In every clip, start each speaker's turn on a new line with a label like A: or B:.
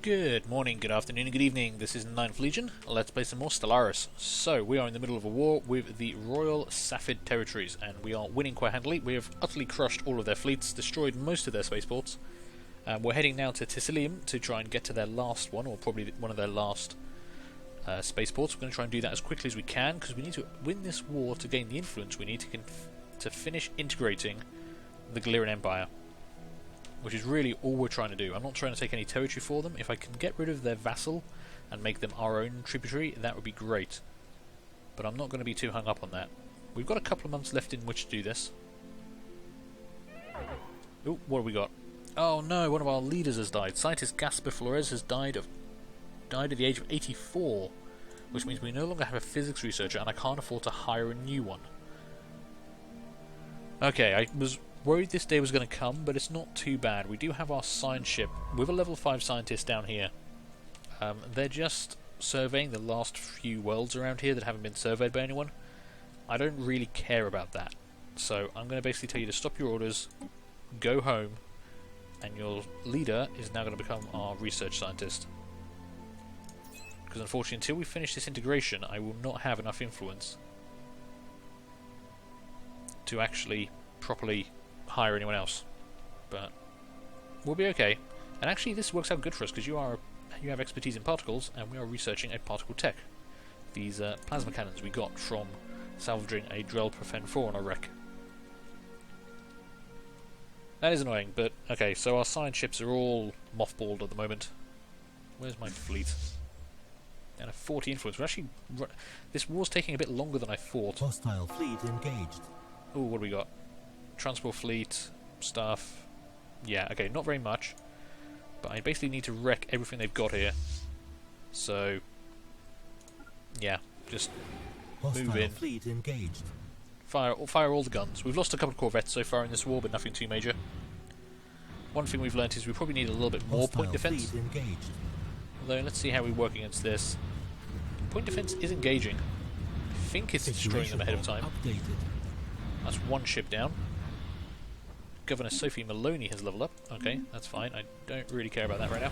A: Good morning, good afternoon, and good evening. This is Ninth Legion. Let's play some more Stellaris. So, we are in the middle of a war with the Royal Safid territories, and we are winning quite handily. We have utterly crushed all of their fleets, destroyed most of their spaceports. We're heading now to Tisilium to try and get to their last one, or probably one of their last spaceports. We're going to try and do that as quickly as we can, because we need to win this war to gain the influence. We need to finish integrating the Galerian Empire, which is really all we're trying to do. I'm not trying to take any territory for them. If I can get rid of their vassal and make them our own tributary, that would be great. But I'm not going to be too hung up on that. We've got a couple of months left in which to do this. Oh, what have we got? Oh no, one of our leaders has died. Scientist Gaspar Flores has died at the age of 84, which means we no longer have a physics researcher, and I can't afford to hire a new one. Okay, I was worried this day was going to come, but it's not too bad. We do have our science ship with a level 5 scientist down here. They're just surveying the last few worlds around here that haven't been surveyed by anyone. I don't really care about that. So I'm going to basically tell you to stop your orders, go home, and your leader is now going to become our research scientist. Because unfortunately, until we finish this integration, I will not have enough influence to actually properly hire anyone else. But we'll be okay. And actually this works out good for us, because you have expertise in particles, and we are researching a particle tech. These plasma cannons we got from salvaging a Drell Profen 4 on a wreck. That is annoying, but okay, so our science ships are all mothballed at the moment. Where's my fleet? And a 40 influence. We're actually this war's taking a bit longer than I thought.
B: Hostile fleet engaged.
A: Oh, what do we got? Transport fleet, stuff. Yeah, okay, not very much. But I basically need to wreck everything they've got here. So, yeah, just move in.
B: Fleet engaged.
A: Fire all the guns. We've lost a couple of corvettes so far in this war, but nothing too major. One thing we've learnt is we probably need a little bit more point defense. Although, let's see how we work against this. Point defense is engaging. I think it's destroying them ahead of time.
B: Updated.
A: That's one ship down. Governor Sophie Maloney has leveled up. Okay, that's fine. I don't really care about that right now.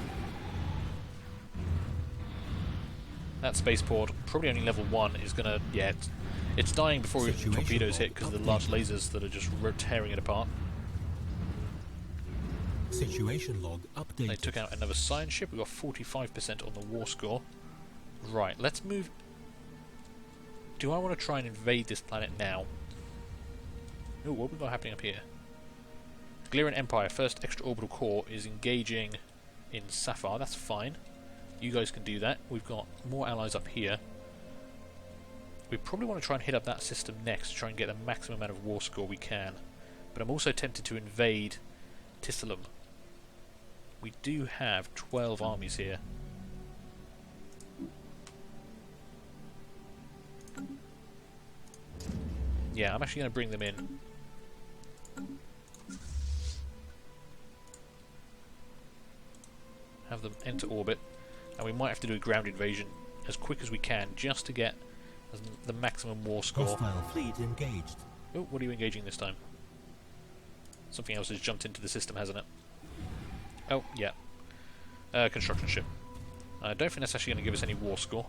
A: That spaceport, probably only level 1, is gonna... yeah, it's dying before even torpedoes hit because of the large lasers that are just tearing it apart.
B: Situation log updated.
A: They took out another science ship. We got 45% on the war score. Right, let's move... Do I want to try and invade this planet now? Ooh, what have we got happening up here? The Galerian Empire, first extraorbital core, is engaging in Sapphire. That's fine. You guys can do that. We've got more allies up here. We probably want to try and hit up that system next to try and get the maximum amount of war score we can. But I'm also tempted to invade Tisilium. We do have 12 armies here. Yeah, I'm actually going to bring them in. Have them enter orbit, and we might have to do a ground invasion as quick as we can just to get the maximum war score.
B: Hostile fleet engaged.
A: Oh, what are you engaging this time? Something else has jumped into the system, hasn't it? Oh, yeah. Construction ship. I don't think that's actually going to give us any war score.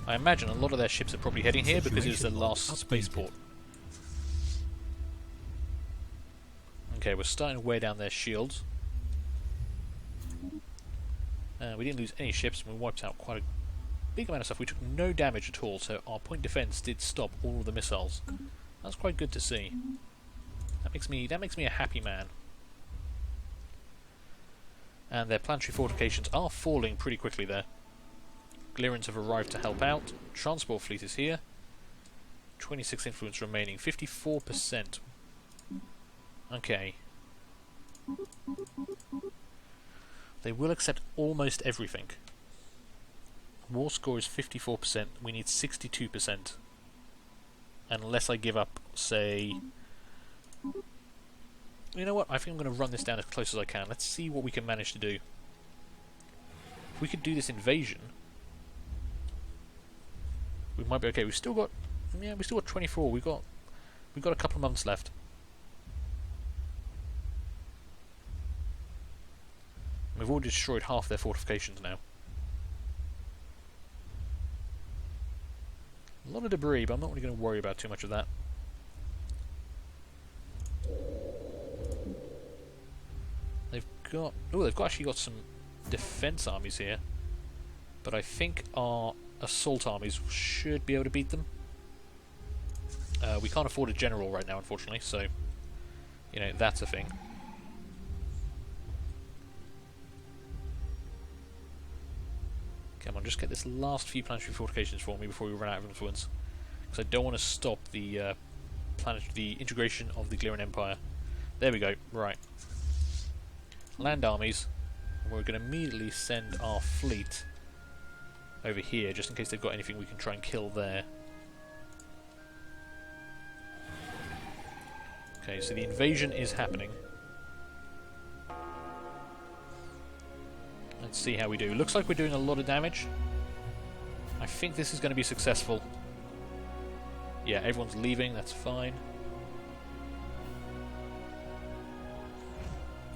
A: I imagine a lot of their ships are probably heading here because it's the last spaceport. Okay, we're starting to wear down their shields. We didn't lose any ships, and we wiped out quite a big amount of stuff. We took no damage at all, so our point defense did stop all of the missiles. That's quite good to see. That makes me a happy man. And their planetary fortifications are falling pretty quickly there. Galerians have arrived to help out. Transport fleet is here. 26 influence remaining. 54%. Okay. They will accept almost everything. War score is 54%. We need 62%. Unless I give up, say... You know what? I think I'm going to run this down as close as I can. Let's see what we can manage to do. If we could do this invasion... We might be okay. We've still got 24. We've got a couple of months left. we've already destroyed half their fortifications now. A lot of debris, but I'm not really going to worry about too much of that. They've actually got some defense armies here, but I think our assault armies should be able to beat them. We can't afford a general right now, unfortunately, so you know that's a thing. Come on, just get this last few planetary fortifications for me before we run out of influence, because I don't want to stop the the integration of the Glirin Empire. There we go. Right. Land armies, and we're going to immediately send our fleet over here, just in case they've got anything we can try and kill there. Okay, so the invasion is happening. Let's see how we do. Looks like we're doing a lot of damage. I think this is going to be successful. Yeah, everyone's leaving, that's fine.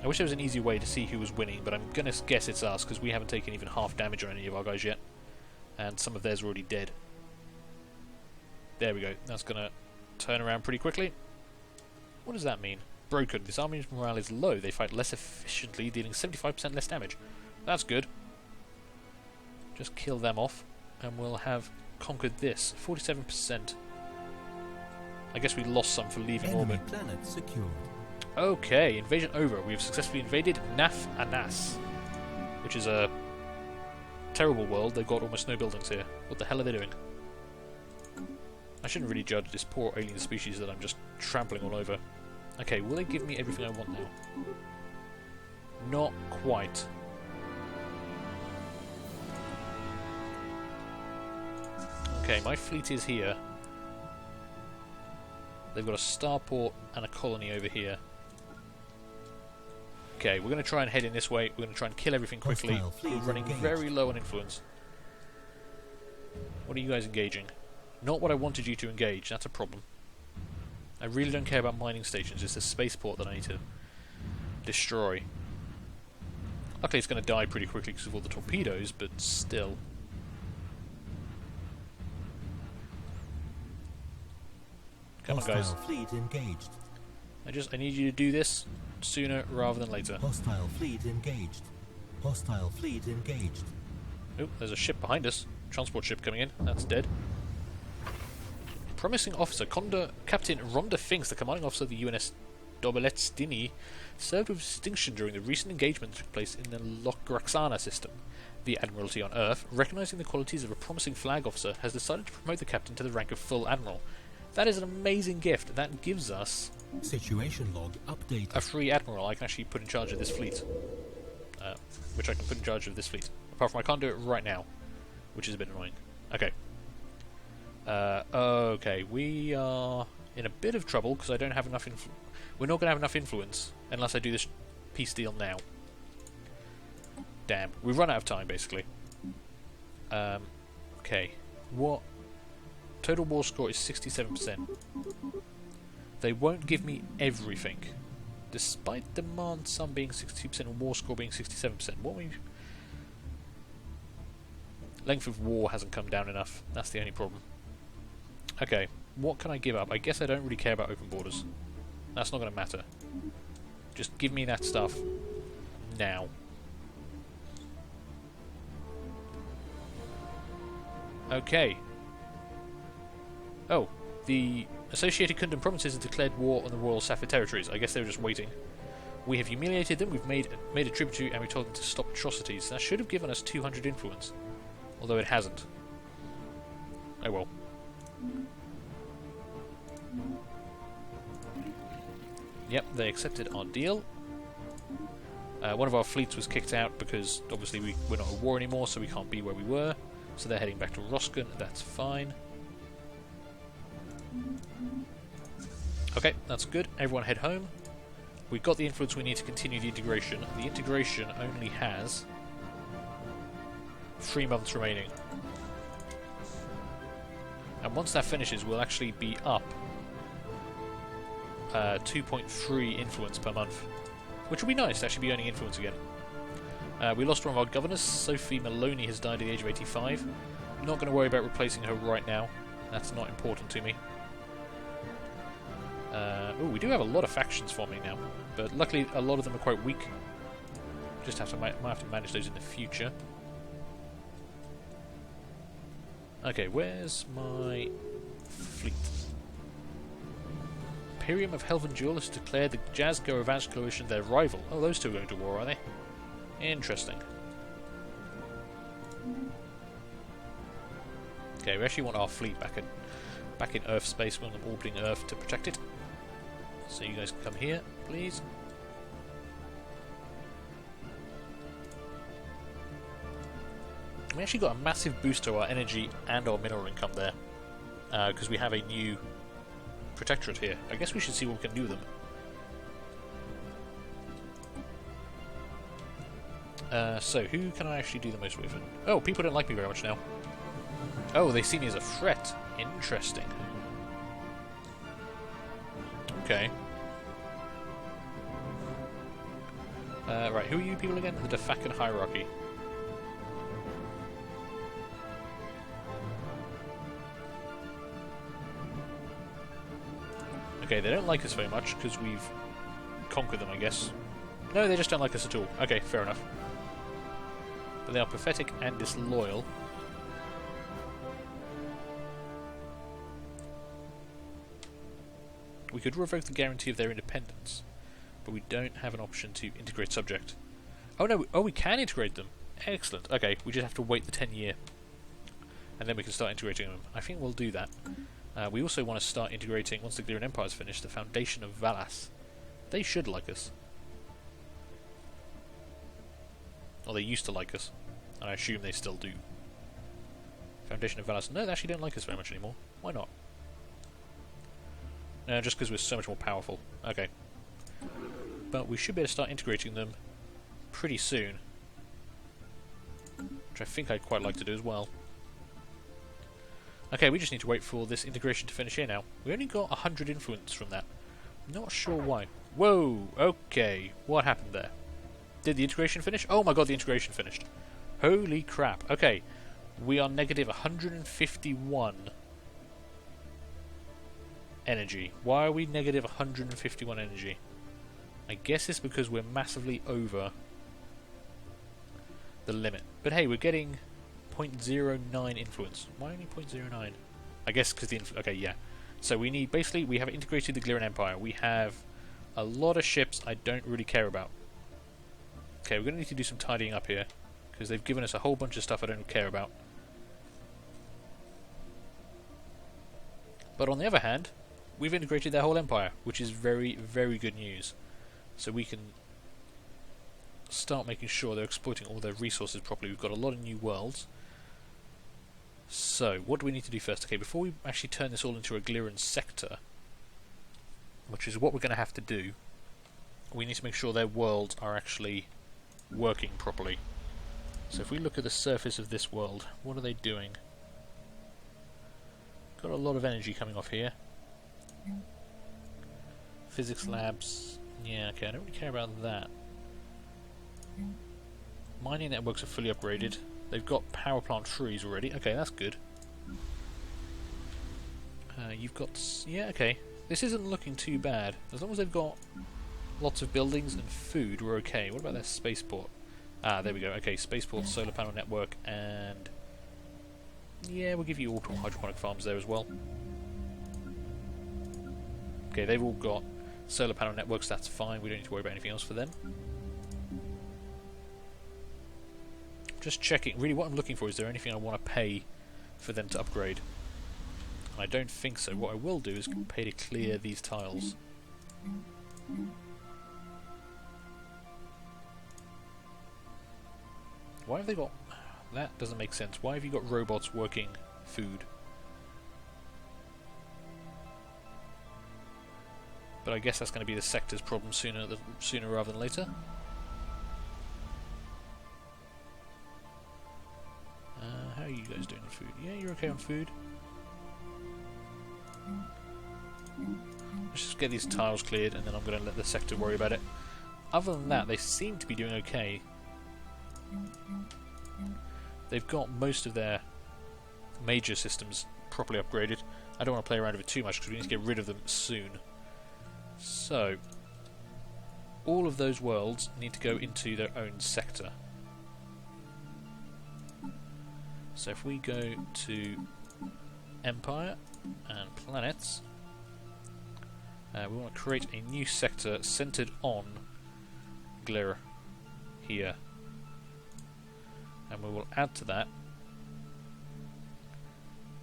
A: I wish there was an easier way to see who was winning, but I'm going to guess it's us, because we haven't taken even half damage on any of our guys yet. And some of theirs are already dead. There we go. That's going to turn around pretty quickly. What does that mean? Broken. This army's morale is low. They fight less efficiently, dealing 75% less damage. That's good. Just kill them off, and we'll have conquered this. 47%. I guess we lost some for leaving orbit.
B: Planet secured.
A: Okay, invasion over. We have successfully invaded Naf Anas, which is a terrible world. They've got almost no buildings here. What the hell are they doing? I shouldn't really judge this poor alien species that I'm just trampling all over. Okay, will they give me everything I want now? Not quite. Okay, my fleet is here. They've got a starport and a colony over here. Okay, we're going to try and head in this way. We're going to try and kill everything quickly. We're running very low on influence. What are you guys engaging? Not what I wanted you to engage, that's a problem. I really don't care about mining stations, it's a spaceport that I need to destroy. Luckily it's going to die pretty quickly because of all the torpedoes, but still. Come on, guys.
B: Fleet engaged.
A: I need you to do this sooner rather than later.
B: Hostile fleet engaged. Hostile fleet engaged.
A: Oh, there's a ship behind us. Transport ship coming in. That's dead. Promising officer. Captain Rhonda Finks, the commanding officer of the UNS Dobeletsdini, served with distinction during the recent engagement that took place in the Lograxana system. The Admiralty on Earth, recognizing the qualities of a promising flag officer, has decided to promote the captain to the rank of full admiral. That is an amazing gift. That gives us
B: situation log update.
A: A free admiral I can actually put in charge of this fleet. Which I can put in charge of this fleet. Apart from I can't do it right now, which is a bit annoying. Okay. Okay, we are in a bit of trouble because I don't have enough we're not going to have enough influence unless I do this peace deal now. Damn, we've run out of time basically. Okay, what? Total war score is 67%. They won't give me everything, despite demand sum being 62% and war score being 67%. What we? Length of war hasn't come down enough. That's the only problem. Okay, what can I give up? I guess I don't really care about open borders. That's not going to matter. Just give me that stuff now. Okay. Oh, the Associated Kingdom provinces have declared war on the Royal Sapphire territories. I guess they were just waiting. We have humiliated them, we've made a tribute and we told them to stop atrocities. That should have given us 200 influence. Although it hasn't. Oh well. Yep, they accepted our deal. One of our fleets was kicked out because obviously we're not at war anymore, so we can't be where we were. So they're heading back to Roskin, that's fine. Okay, that's good. Everyone head home. We've got the influence we need to continue the integration. The integration only has 3 months remaining. And once that finishes, we'll actually be up 2.3 influence per month. Which will be nice to actually be earning influence again. We lost one of our governors. Sophie Maloney has died at the age of 85. I'm not going to worry about replacing her right now. That's not important to me. Oh, we do have a lot of factions forming now, but luckily a lot of them are quite weak. Just might have to manage those in the future. Okay, where's my fleet? Imperium of Helvan Duel has declared the Jaz-Go-Avansh coalition their rival. Oh, those two are going to war, are they? Interesting. Okay, we actually want our fleet back in Earth space. We want them orbiting Earth to protect it. So you guys can come here, please. We actually got a massive boost to our energy and our mineral income there, because we have a new protectorate here. I guess we should see what we can do with them. So, who can I actually do the most with? Oh, people don't like me very much now. Oh, they see me as a threat. Interesting. Okay. Right, who are you people again? The Defakan hierarchy. Okay, they don't like us very much because we've conquered them, I guess. No, they just don't like us at all. Okay, fair enough. But they are pathetic and disloyal. We could revoke the guarantee of their independence, but we don't have an option to integrate subject. Oh no, we can integrate them. Excellent. Okay, we just have to wait the 10-year. And then we can start integrating them. I think we'll do that. We also want to start integrating, once the Gliran Empire is finished, the Foundation of Valas. They should like us. Or they used to like us. And I assume they still do. Foundation of Valas. No, they actually don't like us very much anymore. Why not? No, just because we're so much more powerful. Okay. But we should be able to start integrating them pretty soon. Which I think I'd quite like to do as well. Okay, we just need to wait for this integration to finish here now. We only got 100 influence from that. Not sure why. Whoa, okay. What happened there? Did the integration finish? Oh my god, the integration finished. Holy crap. Okay, we are negative 151 energy. Why are we negative 151 energy? I guess it's because we're massively over the limit. But hey, we're getting 0.09 influence. Why only 0.09? I guess because the okay, yeah. So we need, basically, we have integrated the Gliran Empire. We have a lot of ships I don't really care about. Okay, we're going to need to do some tidying up here, because they've given us a whole bunch of stuff I don't care about. But on the other hand, we've integrated their whole empire, which is very, very good news. So we can start making sure they're exploiting all their resources properly. We've got a lot of new worlds. So, what do we need to do first? Okay, before we actually turn this all into a Gliran sector, which is what we're going to have to do, we need to make sure their worlds are actually working properly. So if we look at the surface of this world, what are they doing? Got a lot of energy coming off here. Physics labs, yeah, okay, I don't really care about that. Mining networks are fully upgraded. They've got power plant trees already. Okay, that's good. You've got... yeah, okay. This isn't looking too bad. As long as they've got lots of buildings and food, we're okay. What about their spaceport? Ah, there we go. Okay, spaceport, solar panel network, and... yeah, we'll give you all hydroponic farms there as well. Okay, they've all got solar panel networks, that's fine. We don't need to worry about anything else for them. Just checking. Really, what I'm looking for is there anything I want to pay for them to upgrade? I don't think so. What I will do is pay to clear these tiles. Why have they got... that doesn't make sense. Why have you got robots working food? But I guess that's going to be the sector's problem sooner rather than later. How are you guys doing on food? Yeah, you're okay on food. Let's just get these tiles cleared and then I'm going to let the sector worry about it. Other than that, they seem to be doing okay. They've got most of their major systems properly upgraded. I don't want to play around with it too much because we need to get rid of them soon. So, all of those worlds need to go into their own sector. So if we go to Empire and Planets, we want to create a new sector centered on Glir here. And we will add to that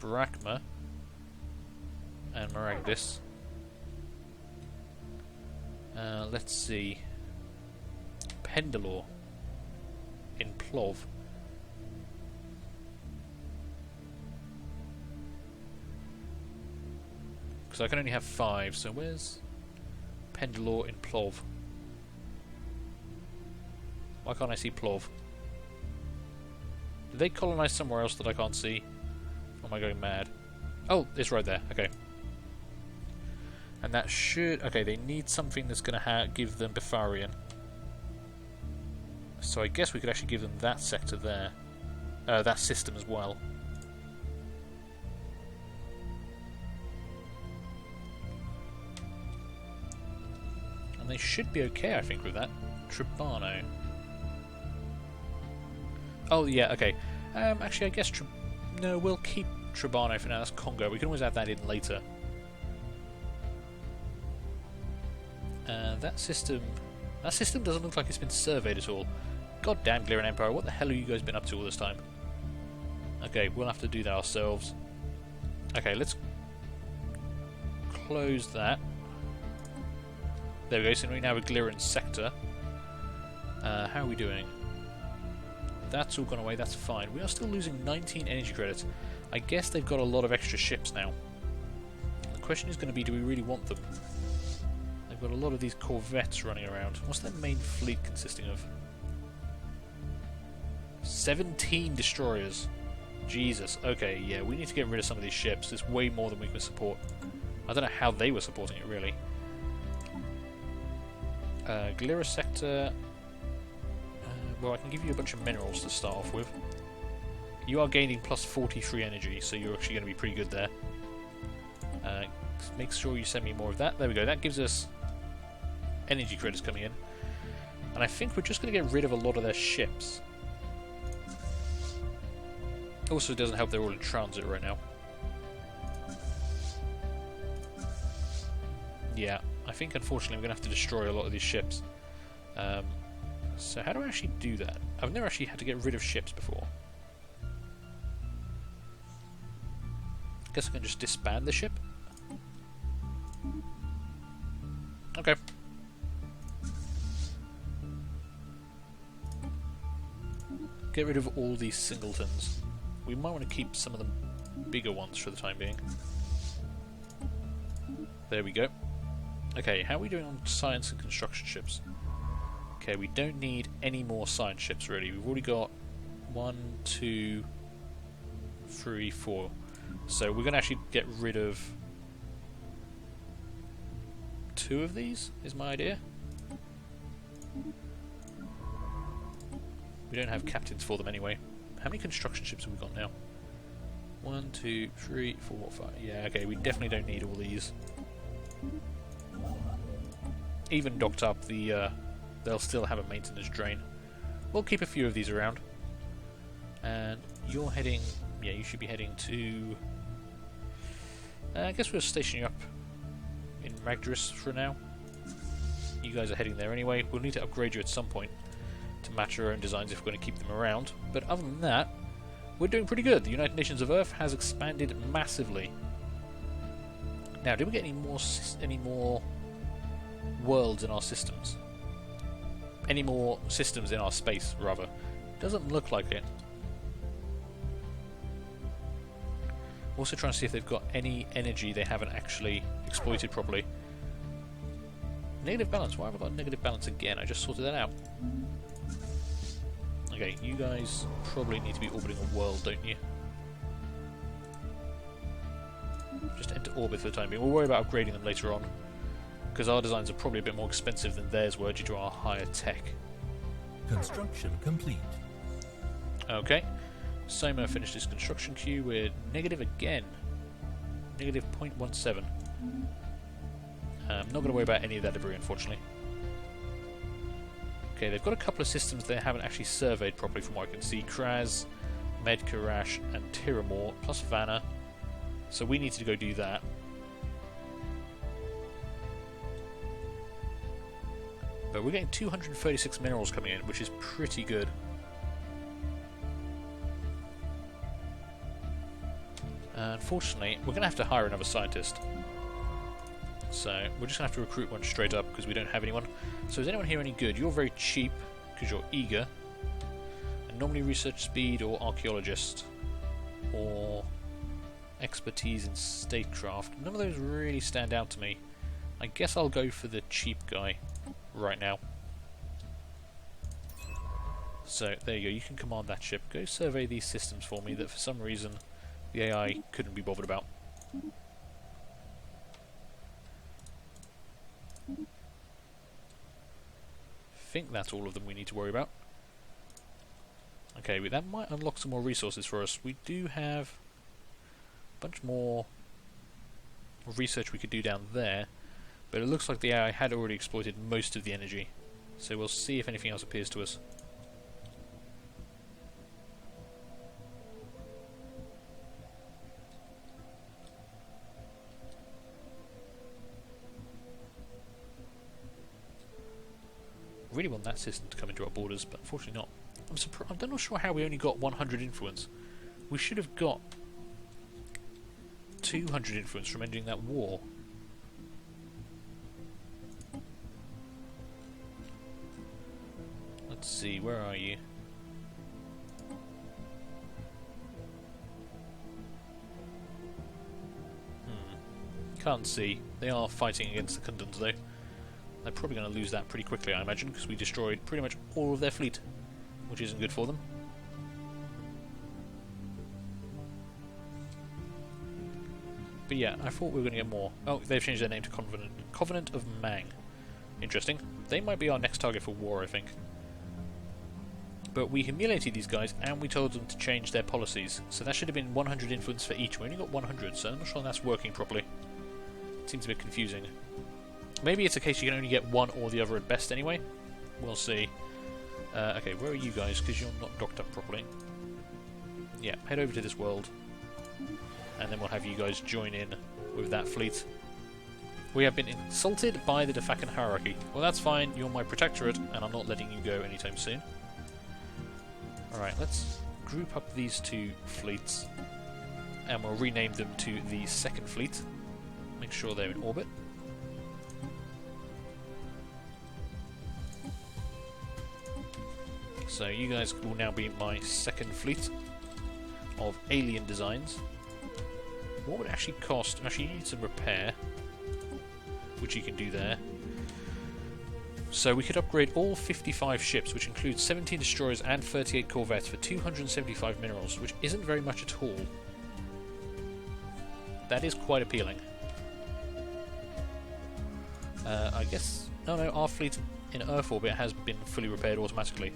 A: Brachma and Maragdis. Let's see, Pendalore in Plov. Because I can only have 5, so where's Pendalore in Plov? Why can't I see Plov? Did they colonise somewhere else that I can't see? Or am I going mad? Oh, it's right there, okay. And that should... okay, they need something that's going to give them Befarian. So I guess we could actually give them that sector there. That system as well. And they should be okay, I think, with that. Tribano. Oh, yeah, okay. Actually, I guess... no, we'll keep Tribano for now. That's Congo. We can always add that in later. That system doesn't look like it's been surveyed at all. God damn, Glir and Empire, what the hell have you guys been up to all this time? Okay, we'll have to do that ourselves. Okay, let's close that. There we go, so we now have a Glirin sector. How are we doing? That's all gone away, that's fine. We are still losing 19 energy credits. I guess they've got a lot of extra ships now. The question is going to be, do we really want them? They've got a lot of these corvettes running around. What's their main fleet consisting of? 17 destroyers. Jesus. Okay, yeah, we need to get rid of some of these ships. There's way more than we can support. I don't know how they were supporting it, really. Glira sector... well, I can give you a bunch of minerals to start off with. You are gaining plus 43 energy, so you're actually going to be pretty good there. Make sure you send me more of that. There we go. That gives us energy credits coming in. And I think we're just going to get rid of a lot of their ships. Also, it doesn't help they're all in transit right now. Yeah, I think unfortunately we're going to have to destroy a lot of these ships. So how do I actually do that? I've never actually had to get rid of ships before. I guess I can just disband the ship. Okay. Get rid of all these singletons. We might want to keep some of the bigger ones for the time being. There we go. Okay, how are we doing on science and construction ships? Okay, we don't need any more science ships really. We've already got 1, 2, 3, 4. So we're going to actually get rid of 2 of these, is my idea. We don't have captains for them anyway. How many construction ships have we got now? 1, 2, 3, 4, 5. Yeah, okay, we definitely don't need all these. Even docked up, they'll still have a maintenance drain. We'll keep a few of these around. And you're heading... yeah, you should be heading to... I guess we'll station you up in Magdris for now. You guys are heading there anyway. We'll need to upgrade you at some point to match our own designs if we're going to keep them around. But other than that, we're doing pretty good. The United Nations of Earth has expanded massively. Now, did we get any more worlds in our systems? Any more systems in our space, rather? Doesn't look like it. Also trying to see if they've got any energy they haven't actually exploited properly. Negative balance. Why have I got negative balance again? I just sorted that out. Okay, you guys probably need to be orbiting a world, don't you? Just enter orbit for the time being. We'll worry about upgrading them later on, because our designs are probably a bit more expensive than theirs were due to our higher tech.
B: Construction complete.
A: Okay. Soma finished his construction queue. We're negative again. Negative 0.17. Not going to worry about any of that debris, unfortunately. Okay, they've got a couple of systems they haven't actually surveyed properly from what I can see. Kraz, Medkarash, and Tiramore, plus Vanna. So we need to go do that. But we're getting 236 minerals coming in, which is pretty good. Unfortunately, we're going to have to hire another scientist. So we're just going to have to recruit one straight up because we don't have anyone. So is anyone here any good? You're very cheap because you're eager. Anomaly research speed or archaeologist or expertise in statecraft. None of those really stand out to me. I guess I'll go for the cheap guy right now. So there you go, you can command that ship. Go survey these systems for me that for some reason the AI couldn't be bothered about. I think that's all of them we need to worry about. Okay, that might unlock some more resources for us. We do have a bunch more research we could do down there, but it looks like the AI had already exploited most of the energy. So we'll see if anything else appears to us. I really want that system to come into our borders, but unfortunately not. I'm not sure how we only got 100 influence. We should have got 200 influence from ending that war. Let's see, where are you? Can't see. They are fighting against the Kundans though. They're probably going to lose that pretty quickly, I imagine, because we destroyed pretty much all of their fleet, which isn't good for them. But yeah, I thought we were going to get more. Oh, they've changed their name to Covenant of Mang. Interesting. They might be our next target for war, I think. But we humiliated these guys, and we told them to change their policies. So that should have been 100 influence for each. We only got 100, so I'm not sure that's working properly. It seems a bit confusing. Maybe it's a case you can only get one or the other at best anyway. We'll see. Okay, where are you guys? Because you're not docked up properly. Yeah, head over to this world. And then we'll have you guys join in with that fleet. We have been insulted by the Defakan hierarchy. Well, that's fine. You're my protectorate, and I'm not letting you go anytime soon. Alright, let's group up these two fleets. And we'll rename them to the second fleet. Make sure they're in orbit. So you guys will now be my second fleet of alien designs. What would it actually cost? Actually, you need some repair, which you can do there. So we could upgrade all 55 ships, which includes 17 destroyers and 38 corvettes for 275 minerals, which isn't very much at all. That is quite appealing. I guess... Oh no, our fleet in Earth orbit has been fully repaired automatically.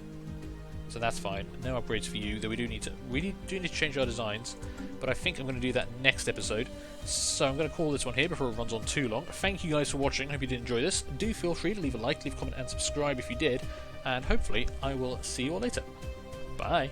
A: So that's fine. No upgrades for you, though we do need to change our designs, but I think I'm going to do that next episode. So I'm going to call this one here before it runs on too long. Thank you guys for watching. Hope you did enjoy this. Do feel free to leave a like, leave a comment and subscribe if you did, and hopefully I will see you all later. Bye!